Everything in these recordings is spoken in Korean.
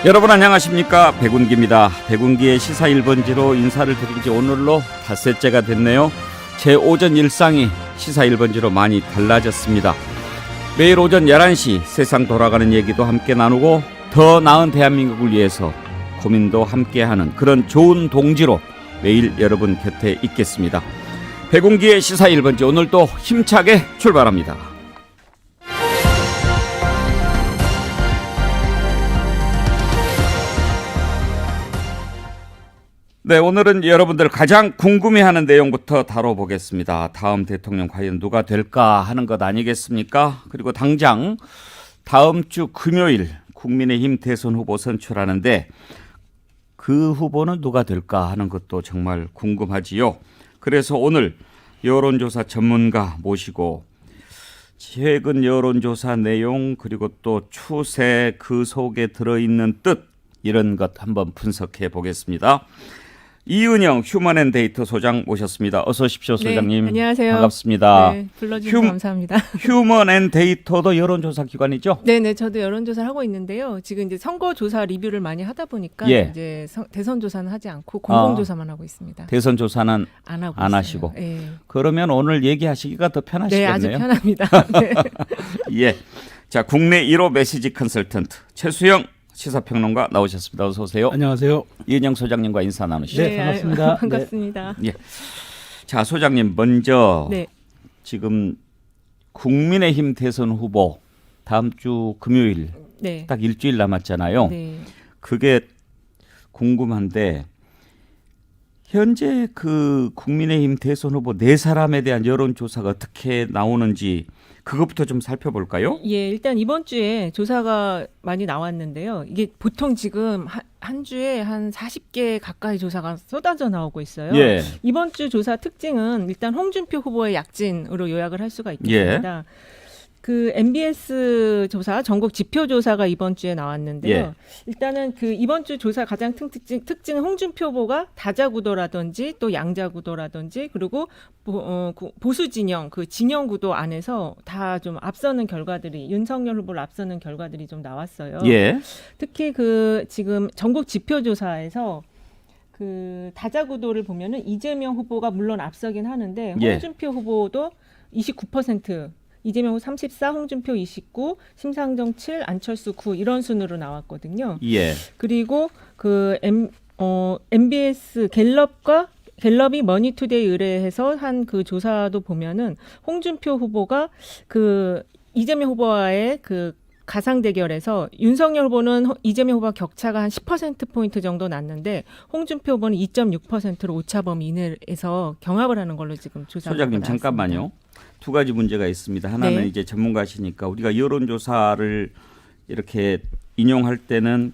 여러분 안녕하십니까, 백운기입니다. 백운기의 시사 1번지로 인사를 드린 지 오늘로 닷새째가 됐네요. 제 오전 일상이 시사 1번지로 많이 달라졌습니다. 매일 오전 11시 세상 돌아가는 얘기도 함께 나누고 더 나은 대한민국을 위해서 고민도 함께하는 그런 좋은 동지로 매일 여러분 곁에 있겠습니다. 백운기의 시사 1번지 오늘도 힘차게 출발합니다. 네, 오늘은 여러분들 가장 궁금해하는 내용부터 다뤄보겠습니다. 다음 대통령 과연 누가 될까 하는 것 아니겠습니까? 그리고 당장 다음 주 금요일 국민의힘 대선 후보 선출하는데 그 후보는 누가 될까 하는 것도 정말 궁금하지요. 그래서 오늘 여론조사 전문가 모시고 최근 여론조사 내용 그리고 또 추세 그 속에 들어있는 뜻 이런 것 한번 분석해 보겠습니다. 이은영 휴먼앤데이터 소장 모셨습니다. 어서 오십시오, 소장님. 네, 안녕하세요. 반갑습니다. 네, 불러주셔서 감사합니다. 휴먼앤데이터도 여론조사 기관이죠? 네네, 저도 여론조사를 하고 있는데요. 지금 이제 선거조사 리뷰를 많이 하다 보니까 이제 대선조사는 하지 않고 공공조사만 하고 있습니다. 대선조사는 안 하고 안 있어요. 하시고. 네. 그러면 오늘 얘기하시기가 더 편하시겠네요. 네, 아주 편합니다. 네. 예, 자 국내 1호 메시지 컨설턴트 최수영 시사평론가 나오셨습니다. 어서 오세요. 안녕하세요. 이은영 소장님과 인사 나누시죠. 네, 반갑습니다. 반갑습니다. 예. 자, 소장님 먼저 네. 지금 국민의힘 대선 후보 다음 주 금요일 네. 딱 일주일 남았잖아요. 네. 그게 궁금한데 현재 그 국민의힘 대선 후보 네 사람에 대한 여론조사가 어떻게 나오는지 그것부터 좀 살펴볼까요? 예, 일단 이번 주에 조사가 많이 나왔는데요. 이게 보통 지금 한 주에 한 40개 가까이 조사가 쏟아져 나오고 있어요. 예. 이번 주 조사 특징은 일단 홍준표 후보의 약진으로 요약을 할 수가 있겠습니다. 그 MBS 조사, 전국 지표 조사가 이번 주에 나왔는데요. 예. 일단은 그 이번 주 조사 가장 특징은 홍준표 후보가 다자구도라든지 또 양자구도라든지 그리고 보수 진영, 그 진영 구도 안에서 다 좀 앞서는 결과들이 윤석열 후보를 앞서는 결과들이 좀 나왔어요. 예. 특히 그 지금 전국 지표 조사에서 그 다자구도를 보면은 이재명 후보가 물론 앞서긴 하는데 홍준표 후보도 29%, 이재명 34, 홍준표 29, 심상정 7, 안철수 9 이런 순으로 나왔거든요. 예. 그리고 그 MBS 갤럽이 머니투데이 의뢰해서 한 그 조사도 보면은 홍준표 후보가 그 이재명 후보와의 그 가상 대결에서 윤석열 후보는 이재명 후보와 격차가 한 10%포인트 정도 났는데 홍준표 후보는 2.6%로 오차범위 이내에서 경합을 하는 걸로 지금 조사가 소장님 나왔습니다. 잠깐만요. 두 가지 문제가 있습니다. 하나는 네. 이제 전문가시니까 우리가 여론조사를 이렇게 인용할 때는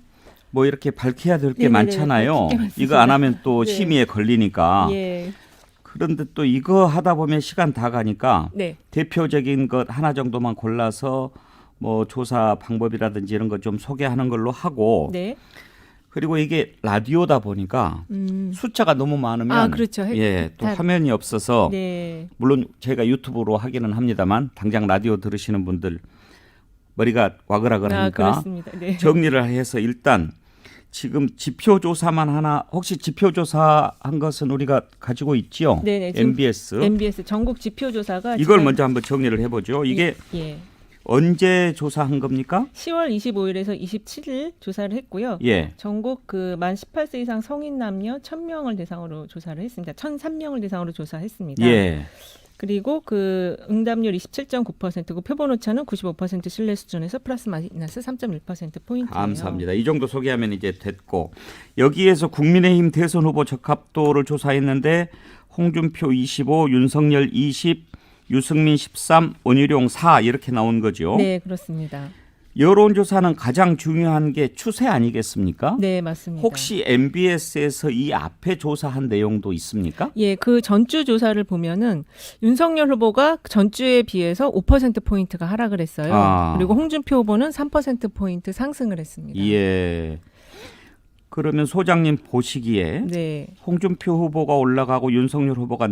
뭐 이렇게 밝혀야 될 게 네네네, 많잖아요. 이거 안 하면 또 네. 심의에 걸리니까. 예. 그런데 또 이거 하다 보면 시간 다 가니까 네. 대표적인 것 하나 정도만 골라서 뭐 조사 방법이라든지 이런 거 좀 소개하는 걸로 하고 네. 그리고 이게 라디오다 보니까 숫자가 너무 많으면 그렇죠. 예, 또 화면이 없어서 네. 물론 제가 유튜브로 하기는 합니다만 당장 라디오 들으시는 분들 머리가 와글와글하니까 그렇습니다. 네. 정리를 해서 일단 지금 지표조사만 하나 혹시 지표조사한 것은 우리가 가지고 있지요? 네네, MBS 전국 지표조사가 이걸 먼저 한번 정리를 해보죠. 이게 예. 언제 조사한 겁니까? 10월 25일에서 27일 조사를 했고요. 예. 전국 그 만 18세 이상 성인 남녀 1,000명을 대상으로 조사를 했습니다. 1,003명을 대상으로 조사했습니다. 예. 그리고 그 응답률 27.9%고 표본 오차는 95% 신뢰 수준에서 플러스 마이너스 3.1% 포인트예요. 감사합니다. 이 정도 소개하면 이제 됐고 여기에서 국민의힘 대선 후보 적합도를 조사했는데 홍준표 25, 윤석열 20, 유승민 13, 원희룡 4 이렇게 나온 거죠. 네, 그렇습니다. 여론조사는 가장 중요한 게 추세 아니겠습니까? 네, 맞습니다. 혹시 MBS에서 이 앞에 조사한 내용도 있습니까? 예, 그 전주 조사를 보면은 윤석열 후보가 전주에 비해서 5%포인트가 하락을 했어요. 그리고 홍준표 후보는 3%포인트 상승을 했습니다. 예. 그러면 소장님 보시기에 네. 홍준표 후보가 올라가고 윤석열 후보가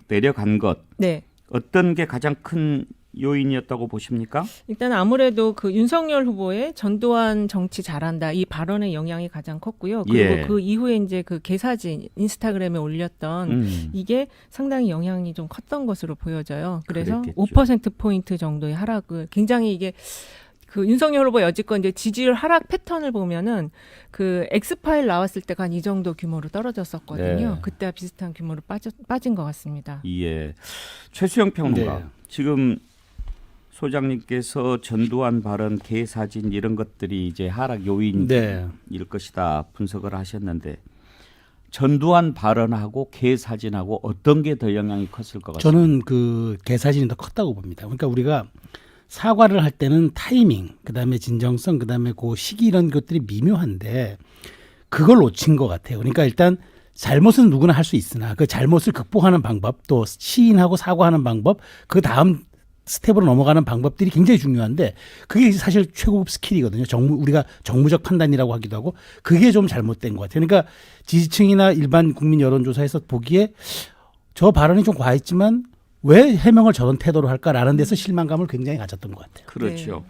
내려간 것 네. 어떤 게 가장 큰 요인이었다고 보십니까? 일단 아무래도 그 윤석열 후보의 전두환 정치 잘한다 이 발언의 영향이 가장 컸고요. 그리고 예. 그 이후에 이제 그 개사진 인스타그램에 올렸던 이게 상당히 영향이 좀 컸던 것으로 보여져요. 그래서 그랬겠죠. 5%포인트 정도의 하락을 굉장히 이게 그 윤석열 후보 여지껏 이제 지지율 하락 패턴을 보면은 그 엑스파일 나왔을 때가 한 이 정도 규모로 떨어졌었거든요. 네. 그때와 비슷한 규모로 빠진 것 같습니다. 예. 최수영 평론가. 네. 지금 소장님께서 전두환 발언, 개사진 이런 것들이 이제 하락 요인일 네. 것이다 분석을 하셨는데 전두환 발언하고 개사진하고 어떤 게 더 영향이 컸을 것 같습니다. 저는 그 개사진이 더 컸다고 봅니다. 그러니까 우리가 사과를 할 때는 타이밍, 그다음에 진정성, 그다음에 그 시기 이런 것들이 미묘한데 그걸 놓친 것 같아요. 그러니까 일단 잘못은 누구나 할 수 있으나 그 잘못을 극복하는 방법, 또 시인하고 사과하는 방법, 그 다음 스텝으로 넘어가는 방법들이 굉장히 중요한데 그게 사실 최고급 스킬이거든요. 우리가 정무적 판단이라고 하기도 하고 그게 좀 잘못된 것 같아요. 그러니까 지지층이나 일반 국민 여론조사에서 보기에 저 발언이 좀 과했지만 왜 해명을 저런 태도로 할까라는 데서 실망감을 굉장히 가졌던 것 같아요. 그렇죠.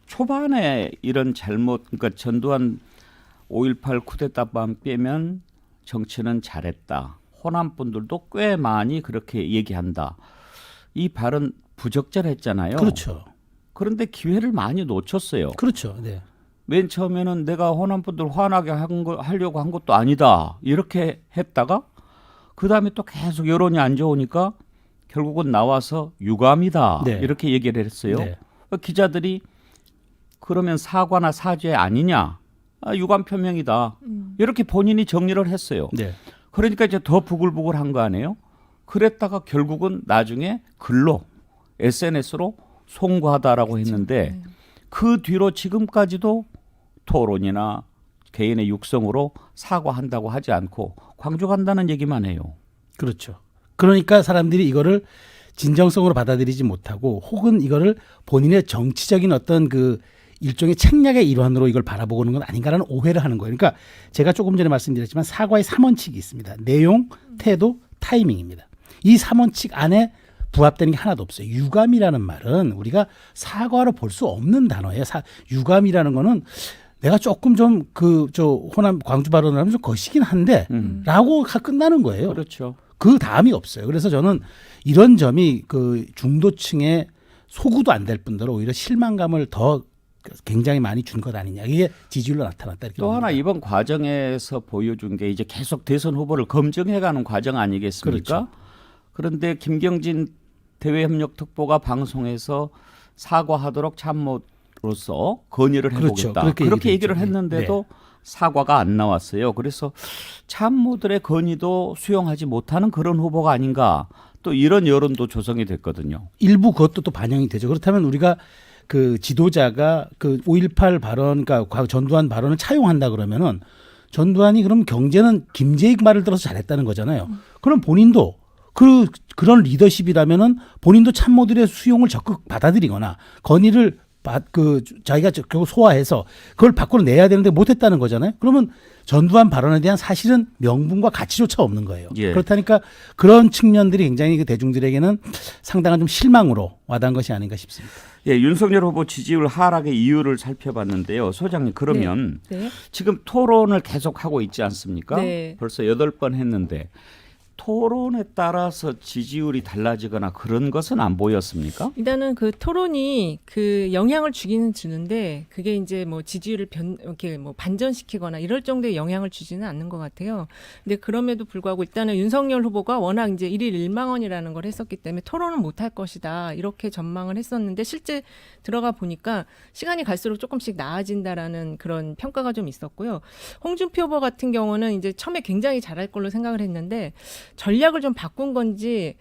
초반에 이런 잘못, 그러니까 전두환 5.18 쿠데타만 빼면 정치는 잘했다. 호남 분들도 꽤 많이 그렇게 얘기한다. 이 발언 부적절했잖아요. 그렇죠. 그런데 기회를 많이 놓쳤어요. 그렇죠. 네. 맨 처음에는 내가 호남 분들 화나게 하려고 한 것도 아니다. 이렇게 했다가 그 다음에 또 계속 여론이 안 좋으니까 결국은 나와서 유감이다. 네. 이렇게 얘기를 했어요. 네. 기자들이 그러면 사과나 사죄 아니냐? 유감 표명이다. 이렇게 본인이 정리를 했어요. 네. 그러니까 이제 더 부글부글한 거 아니에요? 그랬다가 결국은 나중에 글로 SNS로 송구하다라고 했는데 그 뒤로 지금까지도 토론이나 개인의 육성으로 사과한다고 하지 않고 광주 간다는 얘기만 해요. 그렇죠. 그러니까 사람들이 이거를 진정성으로 받아들이지 못하고 혹은 이거를 본인의 정치적인 어떤 그 일종의 책략의 일환으로 이걸 바라보는 건 아닌가라는 오해를 하는 거예요. 그러니까 제가 조금 전에 말씀드렸지만 사과의 3원칙이 있습니다. 내용, 태도, 타이밍입니다. 이 3원칙 안에 부합되는 게 하나도 없어요. 유감이라는 말은 우리가 사과로 볼 수 없는 단어예요. 유감이라는 거는 내가 조금 좀 호남 광주 발언을 하면 좀 거시긴 한데 라고 끝나는 거예요. 그렇죠. 그 다음이 없어요. 그래서 저는 이런 점이 그 중도층의 소구도 안 될 뿐더러 오히려 실망감을 더 굉장히 많이 준 것 아니냐. 이게 지지율로 나타났다. 이렇게 또 봅니다. 하나 이번 과정에서 보여준 게 이제 계속 대선 후보를 검증해가는 과정 아니겠습니까? 그렇죠. 그런데 김경진 대외협력특보가 방송에서 사과하도록 참모로서 건의를 그렇죠. 해보겠다. 그렇게 얘기를 했죠. 했는데도 사과가 안 나왔어요. 그래서 참모들의 건의도 수용하지 못하는 그런 후보가 아닌가. 또 이런 여론도 조성이 됐거든요. 일부 그것도 또 반영이 되죠. 그렇다면 우리가 그 지도자가 그 5.18 발언, 그러니까 전두환 발언을 차용한다 그러면은 전두환이 그럼 경제는 김재익 말을 들어서 잘했다는 거잖아요. 그럼 본인도 그런 리더십이라면은 본인도 참모들의 수용을 적극 받아들이거나 건의를 자기가 결국 소화해서 그걸 밖으로 내야 되는데 못했다는 거잖아요. 그러면 전두환 발언에 대한 사실은 명분과 가치조차 없는 거예요. 예. 그렇다니까 그런 측면들이 굉장히 그 대중들에게는 상당한 좀 실망으로 와닿은 것이 아닌가 싶습니다. 예, 윤석열 후보 지지율 하락의 이유를 살펴봤는데요. 소장님 그러면 네. 지금 토론을 계속하고 있지 않습니까? 네. 벌써 8번 했는데 토론에 따라서 지지율이 달라지거나 그런 것은 안 보였습니까? 일단은 그 토론이 그 영향을 주기는 주는데 그게 이제 뭐 지지율을 이렇게 뭐 반전시키거나 이럴 정도의 영향을 주지는 않는 것 같아요. 근데 그럼에도 불구하고 일단은 윤석열 후보가 워낙 이제 일일 1망원이라는 걸 했었기 때문에 토론은 못할 것이다 이렇게 전망을 했었는데 실제 들어가 보니까 시간이 갈수록 조금씩 나아진다라는 그런 평가가 좀 있었고요. 홍준표 후보 같은 경우는 이제 처음에 굉장히 잘할 걸로 생각을 했는데 전략을 좀 바꾼 건지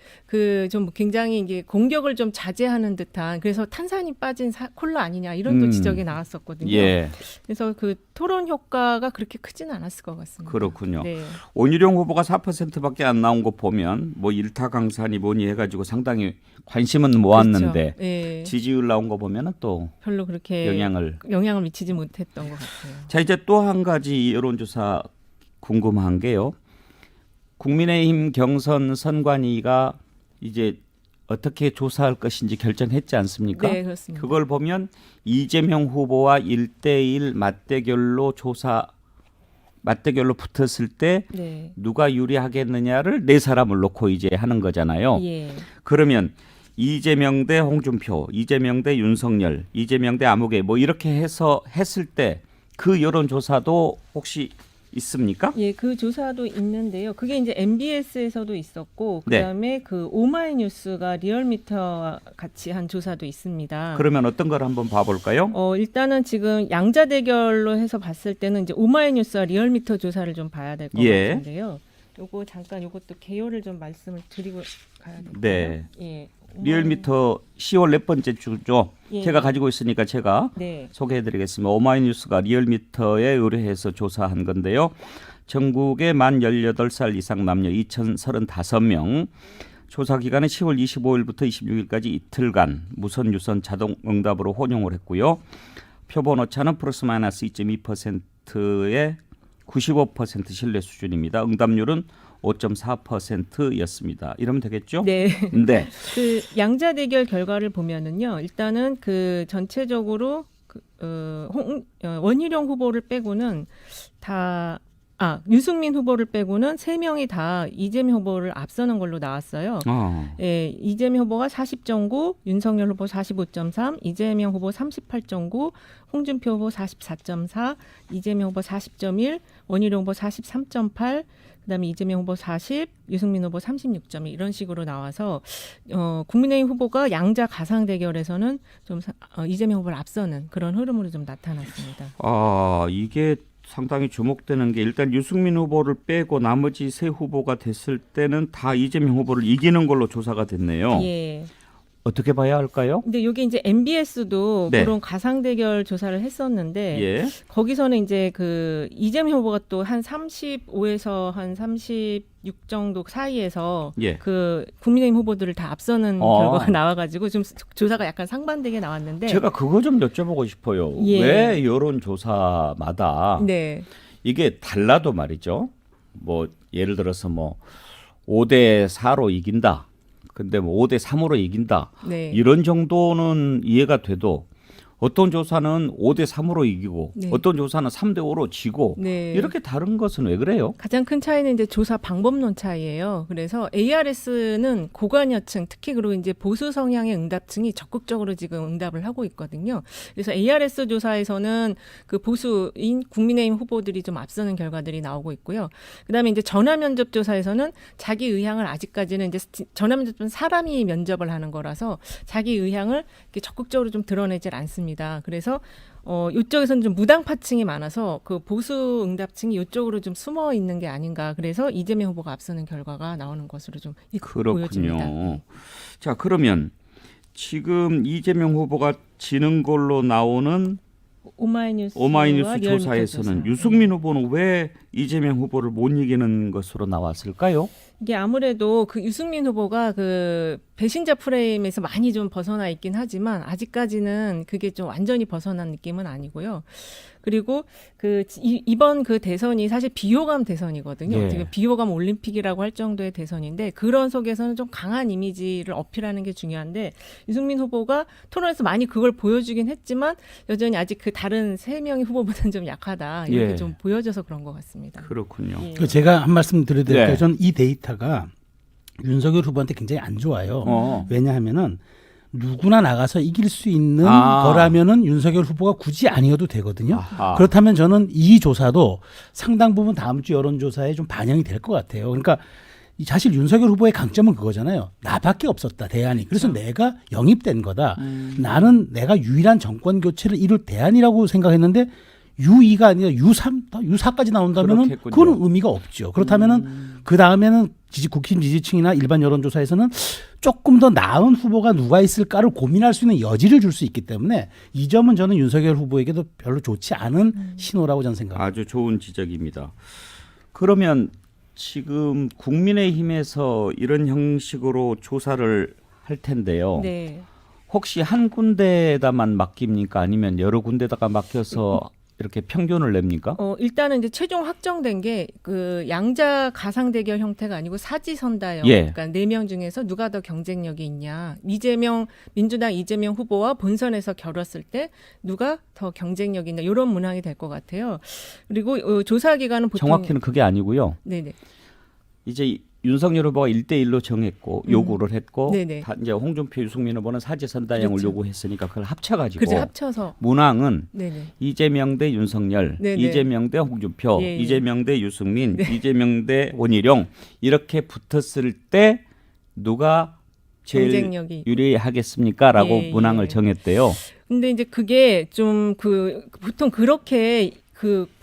좀 굉장히 이게 공격을 좀 자제하는 듯한 그래서 탄산이 빠진 콜라 아니냐 이런 또 지적이 나왔었거든요. 예, 그래서 그 토론 효과가 그렇게 크지는 않았을 것 같습니다. 그렇군요. 네. 원희룡 후보가 4%밖에 안 나온 거 보면 뭐 일타강산이 뭐니 해가지고 상당히 관심은 모았는데 그렇죠. 네. 지지율 나온 거 보면은 또 별로 그렇게 영향을 미치지 못했던 것 같아요. 자, 이제 또 한 가지 여론조사 궁금한 게요. 국민의힘 경선 선관위가 이제 어떻게 조사할 것인지 결정했지 않습니까? 네, 그렇습니다. 그걸 보면 이재명 후보와 1대1 맞대결로 붙었을 때 네. 누가 유리하겠느냐를 네 사람을 놓고 이제 하는 거잖아요. 예. 그러면 이재명 대 홍준표, 이재명 대 윤석열, 이재명 대 아무개 뭐 이렇게 해서 했을 때 그 여론조사도 혹시 있습니까? 예, 그 조사도 있는데요. 그게 이제 MBS에서도 있었고, 네. 그다음에 그 오마이뉴스가 리얼미터와 같이 한 조사도 있습니다. 그러면 어떤 걸 한번 봐볼까요? 일단은 지금 양자 대결로 해서 봤을 때는 이제 오마이뉴스와 리얼미터 조사를 좀 봐야 될 것 예. 같은데요. 요거 잠깐 요것도 개요를 좀 말씀을 드리고 가야 될까요? 네. 예. 리얼미터 10월 네 번째 주죠. 예. 제가 가지고 있으니까 제가 네. 소개해드리겠습니다. 오마이뉴스가 리얼미터에 의뢰해서 조사한 건데요. 전국의 만 18살 이상 남녀 2,035명, 조사 기간은 10월 25일부터 26일까지 이틀간 무선 유선 자동 응답으로 혼용을 했고요. 표본 오차는 플러스 마이너스 2.2%의 95% 신뢰 수준입니다. 응답률은 5.4%였습니다. 이러면 되겠죠? 네. 네. 그 양자 대결 결과를 보면은요. 일단은 그 전체적으로 원희룡 후보를 빼고는 다 유승민 후보를 빼고는 3명이 다 이재명 후보를 앞서는 걸로 나왔어요. 예, 이재명 후보가 40.9, 윤석열 후보 45.3, 이재명 후보 38.9, 홍준표 후보 44.4, 이재명 후보 40.1, 원희룡 후보 43.8, 그다음에 이재명 후보 40, 유승민 후보 36.2 이런 식으로 나와서 국민의힘 후보가 양자 가상 대결에서는 좀 이재명 후보를 앞서는 그런 흐름으로 좀 나타났습니다. 이게 상당히 주목되는 게 일단 유승민 후보를 빼고 나머지 세 후보가 됐을 때는 다 이재명 후보를 이기는 걸로 조사가 됐네요. 예. 어떻게 봐야 할까요? 근데 여기 이제 MBS도 네. 그런 가상 대결 조사를 했었는데 예. 거기서는 이제 그 이재명 후보가 또 한 35에서 한 36 정도 사이에서 예. 그 국민의힘 후보들을 다 앞서는 결과가 나와가지고 좀 조사가 약간 상반되게 나왔는데 제가 그거 좀 여쭤보고 싶어요. 예. 왜 여론조사마다 네. 이게 달라도 말이죠. 뭐 예를 들어서 뭐 5대 4로 이긴다. 근데 뭐 5대 3으로 이긴다. 네. 이런 정도는 이해가 돼도 어떤 조사는 5대 3으로 이기고 네. 어떤 조사는 3대 5로 지고 네. 이렇게 다른 것은 왜 그래요? 가장 큰 차이는 이제 조사 방법론 차이예요. 그래서 ARS는 고관여층, 특히 그리고 이제 보수 성향의 응답층이 적극적으로 지금 응답을 하고 있거든요. 그래서 ARS 조사에서는 그 보수인 국민의힘 후보들이 좀 앞서는 결과들이 나오고 있고요. 그다음에 이제 전화 면접 조사에서는 자기 의향을 아직까지는 이제 전화 면접은 사람이 면접을 하는 거라서 자기 의향을 이렇게 적극적으로 좀 드러내질 않습니다. 그래서 이쪽에서는 좀 무당파층이 많아서 그 보수 응답층이 이쪽으로 좀 숨어 있는 게 아닌가. 그래서 이재명 후보가 앞서는 결과가 나오는 것으로 좀 보여집니다. 그렇군요. 자, 그러면 지금 이재명 후보가 지는 걸로 나오는 오마이뉴스 조사에서는 유승민 후보는 왜 이재명 후보를 못 이기는 것으로 나왔을까요? 이게 아무래도 그 유승민 후보가 그 배신자 프레임에서 많이 좀 벗어나 있긴 하지만 아직까지는 그게 좀 완전히 벗어난 느낌은 아니고요. 그리고 이번 그 대선이 사실 비호감 대선이거든요. 예. 지금 비호감 올림픽이라고 할 정도의 대선인데 그런 속에서는 좀 강한 이미지를 어필하는 게 중요한데 유승민 후보가 토론에서 많이 그걸 보여주긴 했지만 여전히 아직 그 다른 3명의 후보보다는 좀 약하다. 이렇게 예. 좀 보여져서 그런 것 같습니다. 그렇군요. 예. 제가 한 말씀 드려야 될까요? 네. 저는 이 데이터가 윤석열 후보한테 굉장히 안 좋아요. 왜냐하면은 누구나 나가서 이길 수 있는 거라면은 윤석열 후보가 굳이 아니어도 되거든요. 아하. 그렇다면 저는 이 조사도 상당 부분 다음 주 여론조사에 좀 반영이 될 것 같아요. 그러니까 사실 윤석열 후보의 강점은 그거잖아요. 나밖에 없었다, 대안이. 그래서 내가 영입된 거다. 나는 내가 유일한 정권 교체를 이룰 대안이라고 생각했는데 U2가 아니라 U3, U4까지 나온다면은 그렇겠군요. 그거는 의미가 없죠. 그렇다면은 그 다음에는 국힘 지지층이나 일반 여론조사에서는 조금 더 나은 후보가 누가 있을까를 고민할 수 있는 여지를 줄 수 있기 때문에 이 점은 저는 윤석열 후보에게도 별로 좋지 않은 신호라고 저는 생각합니다. 아주 좋은 지적입니다. 그러면 지금 국민의힘에서 이런 형식으로 조사를 할 텐데요. 네. 혹시 한 군데에다만 맡깁니까? 아니면 여러 군데다가 맡겨서 이렇게 평균을 냅니까? 일단은 이제 최종 확정된 게 그 양자 가상 대결 형태가 아니고 사지선다형. 예. 그러니까 4명 중에서 누가 더 경쟁력이 있냐. 민주당 이재명 후보와 본선에서 겨뤘을 때 누가 더 경쟁력이 있냐. 이런 문항이 될 것 같아요. 그리고 조사 기간은 보통 정확히는 그게 아니고요. 네네. 이제 윤석열 후보가 1대1로 정했고 요구를 했고 네네. 이제 홍준표, 유승민 후보는 사지선다형을 그렇죠. 요구했으니까 그걸 합쳐가지고 그죠 합쳐서. 문항은 네네. 이재명 대 윤석열, 네네. 이재명 대 홍준표, 예, 예. 이재명 대 유승민, 이재명 대 원희룡 이렇게 붙었을 때 누가 제일 경쟁력이. 유리하겠습니까? 라고 예, 문항을 예. 정했대요. 근데 이제 그게 좀 보통 그렇게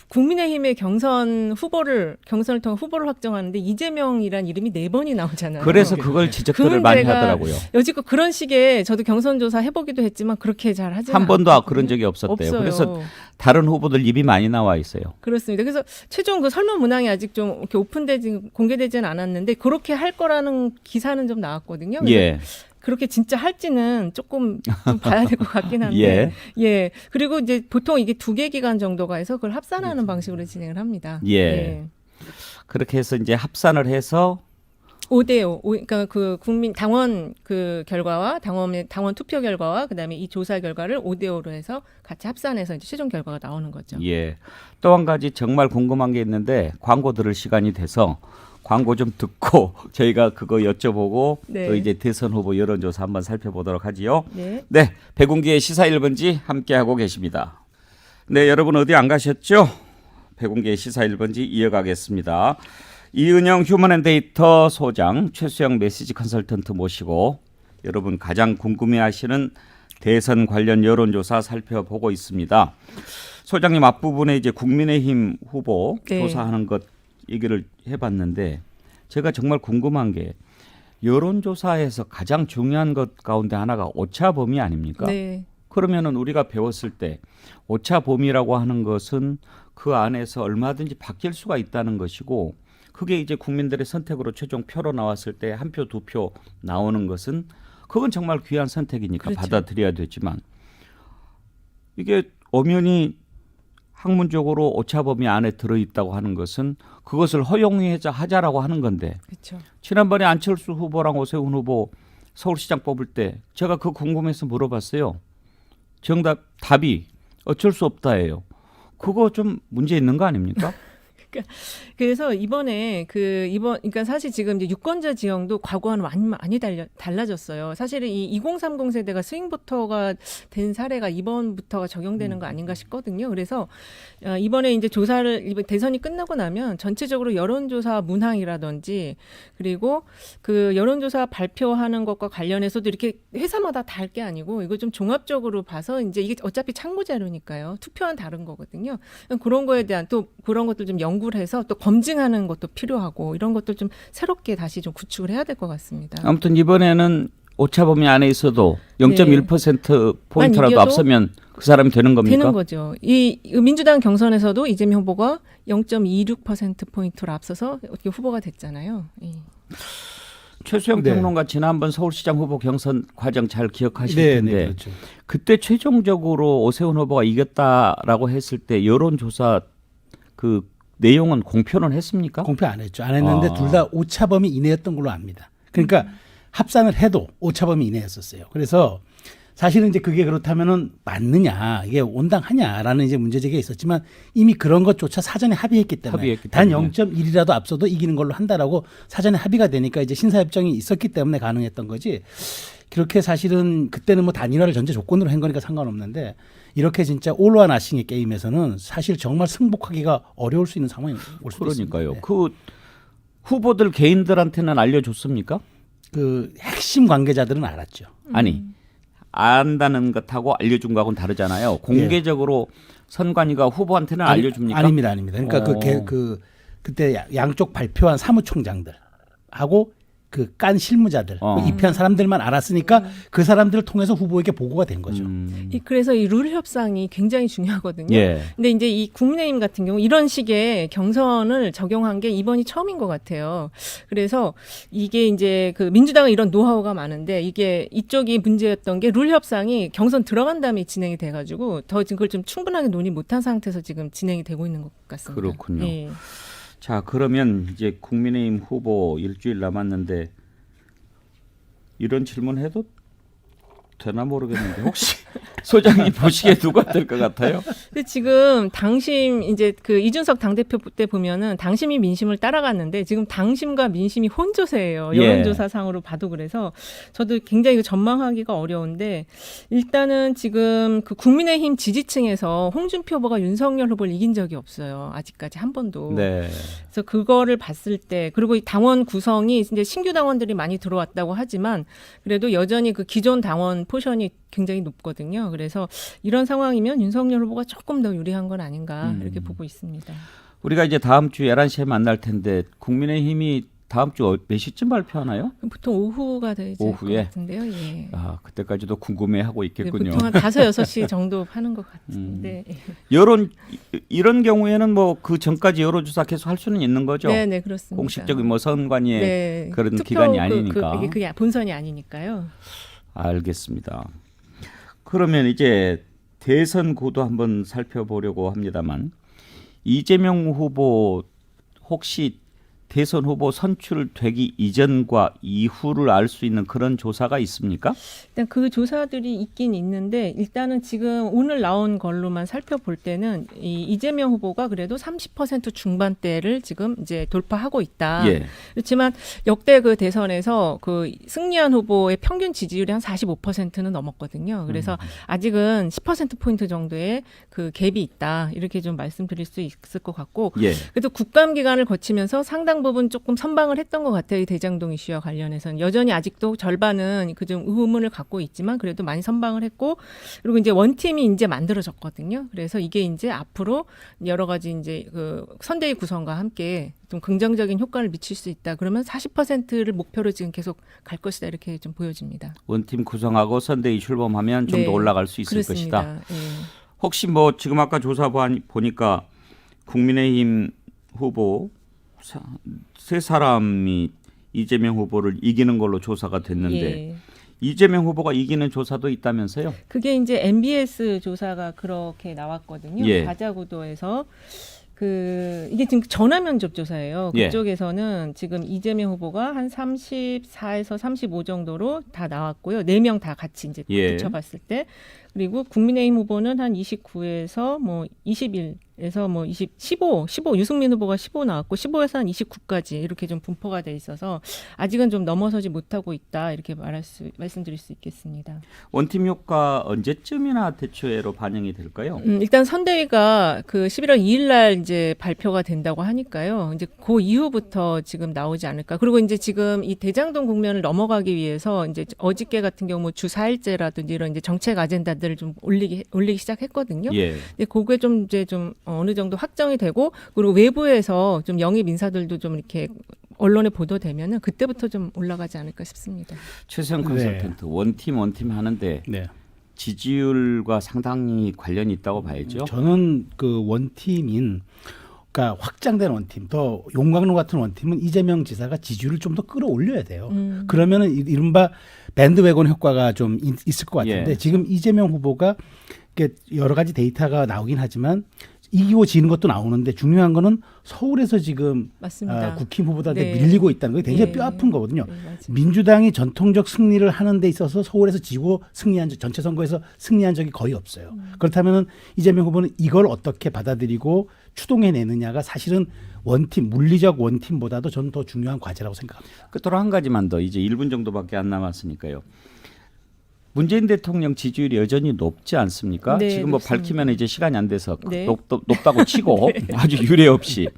국민의힘의 경선을 통한 후보를 확정하는데 이재명이란 이름이 4번이 나오잖아요. 그래서 그걸 지적들을 그 많이 문제가 하더라고요. 여지껏 그런 식의 저도 경선 조사 해보기도 했지만 그렇게 잘 하지 한 번도 그런 적이 없었대요. 없어요. 그래서 다른 후보들 입이 많이 나와 있어요. 그렇습니다. 그래서 최종 그 설문 문항이 아직 좀 이렇게 공개되지는 않았는데 그렇게 할 거라는 기사는 좀 나왔거든요. 그래서 예. 그렇게 진짜 할지는 조금 좀 봐야 될 것 같긴 한데. 예. 예. 그리고 이제 보통 이게 2개 기간 정도가 해서 그걸 합산하는 방식으로 진행을 합니다. 예. 그렇게 해서 이제 합산을 해서 5대5. 그러니까 그 국민 당원 그 결과와 당원 투표 결과와 그다음에 이 조사 결과를 5대5로 해서 같이 합산해서 이제 최종 결과가 나오는 거죠. 예. 또 한 가지 정말 궁금한 게 있는데 광고 들을 시간이 돼서 광고 좀 듣고 저희가 그거 여쭤보고 네. 또 이제 대선 후보 여론조사 한번 살펴보도록 하지요. 네. 네, 백운기의 시사 1번지 함께하고 계십니다. 네, 여러분 어디 안 가셨죠? 백운기의 시사 1번지 이어가겠습니다. 이은영 휴먼앤데이터 소장, 최수영 메시지 컨설턴트 모시고 여러분 가장 궁금해하시는 대선 관련 여론조사 살펴보고 있습니다. 소장님 앞부분에 이제 국민의힘 후보 네. 조사하는 것 얘기를 해봤는데 제가 정말 궁금한 게 여론조사에서 가장 중요한 것 가운데 하나가 오차범위 아닙니까? 네. 그러면은 우리가 배웠을 때 오차범위라고 하는 것은 그 안에서 얼마든지 바뀔 수가 있다는 것이고 그게 이제 국민들의 선택으로 최종 표로 나왔을 때 한 표, 2표 나오는 것은 그건 정말 귀한 선택이니까 그렇죠. 받아들여야 되지만 이게 엄연히 학문적으로 오차범위 안에 들어있다고 하는 것은 그것을 허용하자라고 하는 건데 그렇죠. 지난번에 안철수 후보랑 오세훈 후보 서울시장 뽑을 때 제가 그거 궁금해서 물어봤어요. 답이 어쩔 수 없다예요. 그거 좀 문제 있는 거 아닙니까? 그래서 이번에 그러니까 사실 지금 이제 유권자 지형도 과거와는 많이 달라졌어요. 사실은 이 2030 세대가 스윙보터가 된 사례가 이번부터가 적용되는 거 아닌가 싶거든요. 그래서 이번에 이제 이번 대선이 끝나고 나면 전체적으로 여론조사 문항이라든지 그리고 그 여론조사 발표하는 것과 관련해서도 이렇게 회사마다 다를 게 아니고 이거 좀 종합적으로 봐서 이제 이게 어차피 참고 자료니까요. 투표는 다른 거거든요. 그런 거에 대한 또 그런 것들 좀 연구를 해서 또 검증하는 것도 필요하고 이런 것들 좀 새롭게 다시 좀 구축을 해야 될 것 같습니다. 아무튼 이번에는 오차범위 안에 있어도 0.1% 포인트라도 이겨도 앞서면 그 사람이 되는 겁니까? 되는 거죠. 이 민주당 경선에서도 이재명 후보가 0.26% 포인트로 앞서서 이렇게 후보가 됐잖아요. 예. 최수영 네. 평론가 지난번 서울시장 후보 경선 과정 잘 기억하실 네, 텐데 네, 그렇죠. 그때 최종적으로 오세훈 후보가 이겼다라고 했을 때 여론조사 그 내용은 공표는 했습니까? 공표 안 했죠. 안 했는데 아. 둘 다 오차범위 이내였던 걸로 압니다. 그러니까 합산을 해도 오차범위 이내였었어요. 그래서 사실은 이제 그게 그렇다면은 맞느냐, 이게 온당하냐라는 이제 문제제기가 있었지만 이미 그런 것조차 사전에 합의했기 때문에 단 0.1이라도 앞서도 이기는 걸로 한다라고 사전에 합의가 되니까 이제 신사협정이 있었기 때문에 가능했던 거지. 그렇게 사실은 그때는 뭐 단일화를 전제 조건으로 한 거니까 상관없는데 이렇게 진짜 올와 나싱의 게임에서는 사실 정말 승복하기가 어려울 수 있는 상황이 올 수도 그러니까요. 있습니다. 네. 그 후보들 개인들한테는 알려줬습니까? 그 핵심 관계자들은 알았죠. 아니 안다는 것하고 알려준 거하고는 다르잖아요. 공개적으로 선관위가 후보한테는 알려줍니까? 아닙니다. 그러니까 그때 양쪽 발표한 사무총장들하고 그 깐 실무자들, 어. 입회한 사람들만 알았으니까 그 사람들을 통해서 후보에게 보고가 된 거죠. 그래서 이 룰 협상이 굉장히 중요하거든요. 예. 근데 이제 이 국민의힘 같은 경우 이런 식의 경선을 적용한 게 이번이 처음인 것 같아요. 그래서 이게 이제 그 민주당은 이런 노하우가 많은데 이게 이쪽이 문제였던 게 룰 협상이 경선 들어간 다음에 진행이 돼가지고 더 지금 그걸 좀 충분하게 논의 못한 상태에서 지금 진행이 되고 있는 것 같습니다. 그렇군요. 예. 자, 그러면 이제 국민의힘 후보 일주일 남았는데 이런 질문 해도 되나 모르겠는데 혹시 소장님 보시기에 누가 될 것 같아요? 근데 지금 당심 이제 그 이준석 당대표 때 보면은 당심이 민심을 따라갔는데 지금 당심과 민심이 혼조세예요. 예. 여론조사상으로 봐도 그래서 저도 굉장히 전망하기가 어려운데 일단은 지금 그 국민의힘 지지층에서 홍준표 후보가 윤석열 후보를 이긴 적이 없어요. 아직까지 한 번도. 네. 그래서 그거를 봤을 때 그리고 이 당원 구성이 이제 신규 당원들이 많이 들어왔다고 하지만 그래도 여전히 그 기존 당원 포션이 굉장히 높거든요. 그래서 이런 상황이면 윤석열 후보가 조금 더 유리한 건 아닌가 이렇게 보고 있습니다. 우리가 이제 다음 주 11시에 만날 텐데 국민의힘이 다음 주 몇 시쯤 발표하나요? 보통 오후가 되지 오후에? 것 같은데요. 예. 아, 그때까지도 궁금해하고 네, 있겠군요. 보통 한 5, 6시 정도 하는 것 같은데. 이런 경우에는 뭐 그 전까지 여론조사 계속 할 수는 있는 거죠. 네, 네, 그렇습니다. 공식적인 뭐 선관위의 네. 그런 투표 기간이 아니니까. 그게 본선이 아니니까요. 알겠습니다. 그러면 이제 대선 구도 한번 살펴보려고 합니다만 이재명 후보 혹시 대선 후보 선출되기 이전과 이후를 알 수 있는 그런 조사가 있습니까? 일단 그 조사들이 있긴 있는데 일단은 지금 오늘 나온 걸로만 살펴볼 때는 이 이재명 후보가 그래도 30% 중반대를 지금 이제 돌파하고 있다. 예. 그렇지만 역대 그 대선에서 그 승리한 후보의 평균 지지율이 한 45%는 넘었거든요. 그래서 아직은 10% 포인트 정도의 그 갭이 있다. 이렇게 좀 말씀드릴 수 있을 것 같고 예. 그래도 국감 기간을 거치면서 상당 부분 조금 선방을 했던 것 같아요. 이 대장동 이슈와 관련해서는 여전히 아직도 절반은 그 좀 의문을 갖고 있지만 그래도 많이 선방을 했고 그리고 이제 원팀이 이제 만들어졌거든요. 그래서 이게 이제 앞으로 여러 가지 이제 그 선대위 구성과 함께 좀 긍정적인 효과를 미칠 수 있다. 그러면 40%를 목표로 지금 계속 갈 것이다. 이렇게 좀 보여집니다. 원팀 구성하고 선대위 출범하면 좀 더 네, 올라갈 수 있을 그렇습니다. 것이다. 예. 혹시 뭐 지금 아까 조사 보니까 국민의힘 후보 세 사람이 이재명 후보를 이기는 걸로 조사가 됐는데 예. 이재명 후보가 이기는 조사도 있다면서요? 그게 이제 MBS 조사가 그렇게 나왔거든요. 예. 가자구도에서 이게 지금 전화 면접 조사예요. 예. 그쪽에서는 지금 이재명 후보가 한 34에서 35 정도로 다 나왔고요. 4명 다 같이 이제 예. 붙여봤을 때 그리고 국민의힘 후보는 한 29에서 뭐 21에서 뭐 15 유승민 후보가 15 나왔고 15에서 한 29까지 이렇게 좀 분포가 돼 있어서 아직은 좀 넘어서지 못하고 있다 이렇게 말씀드릴 수 있겠습니다. 원팀 효과 언제쯤이나 대체로 반영이 될까요? 일단 선대위가 그 11월 2일 날 이제 발표가 된다고 하니까요. 이제 그 이후부터 지금 나오지 않을까. 그리고 이제 지금 이 대장동 국면을 넘어가기 위해서 이제 어저께 같은 경우 주 4일제라든지 이런 이제 정책 아젠다들을 좀 올리기 시작했거든요. 예. 근데 그게 좀 이제 좀 어느 정도 확정이 되고 그리고 외부에서 좀 영입 인사들도 좀 이렇게 언론에 보도되면은 그때부터 좀 올라가지 않을까 싶습니다. 최수영 컨설턴트 원팀 하는데 네. 지지율과 상당히 관련이 있다고 봐야죠. 저는 그 원팀인 그러니까 확장된 원팀, 더 용광로 같은 원팀은 이재명 지사가 지지율을 좀 더 끌어올려야 돼요. 그러면은 이른바 밴드웨건 효과가 좀 있을 것 같은데 예. 지금 이재명 후보가 여러 가지 데이터가 나오긴 하지만 이기고 지는 것도 나오는데 중요한 거는 서울에서 지금 맞습니다. 국힘 후보들한테 네. 밀리고 있다는 게 굉장히 네. 뼈아픈 거거든요. 네, 맞아요. 민주당이 전통적 승리를 하는 데 있어서 서울에서 지고 승리한 전체 선거에서 승리한 적이 거의 없어요. 그렇다면은 이재명 후보는 이걸 어떻게 받아들이고 추동해내느냐가 사실은 원팀 물리적 원팀보다도 저는 더 중요한 과제라고 생각합니다. 끝으로 한 가지만 더 이제 1분 정도밖에 안 남았으니까요. 문재인 대통령 지지율이 여전히 높지 않습니까? 네, 지금 뭐 높습니다. 밝히면 이제 시간이 안 돼서 네. 높다고 치고 아주 유례 없이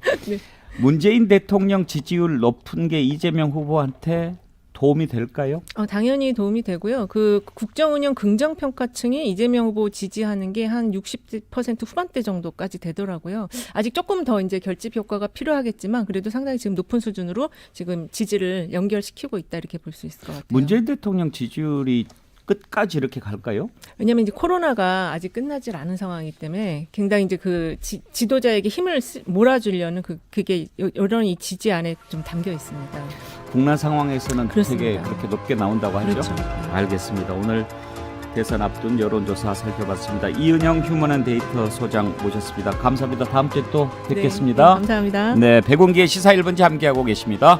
문재인 대통령 지지율 높은 게 이재명 후보한테 도움이 될까요? 당연히 도움이 되고요. 그 국정운영 긍정평가층이 이재명 후보 지지하는 게 한 60% 후반대 정도까지 되더라고요. 아직 조금 더 이제 결집 효과가 필요하겠지만 그래도 상당히 지금 높은 수준으로 지금 지지를 연결시키고 있다 이렇게 볼 수 있을 것 같아요. 문재인 대통령 지지율이 끝까지 이렇게 갈까요? 왜냐하면 이제 코로나가 아직 끝나질 않은 상황이기 때문에 굉장히 이제 그 지도자에게 힘을 몰아주려는 그게 이런 이 지지 안에 좀 담겨 있습니다. 국내 상황에서는 그렇습니다. 되게 그렇게 높게 나온다고 하죠. 그렇죠. 알겠습니다. 오늘 대선 앞둔 여론조사 살펴봤습니다. 이은영 휴먼앤데이터 소장 모셨습니다. 감사합니다. 다음 주에 또 뵙겠습니다. 네, 감사합니다. 네, 백운기의 시사 1분지 함께하고 계십니다.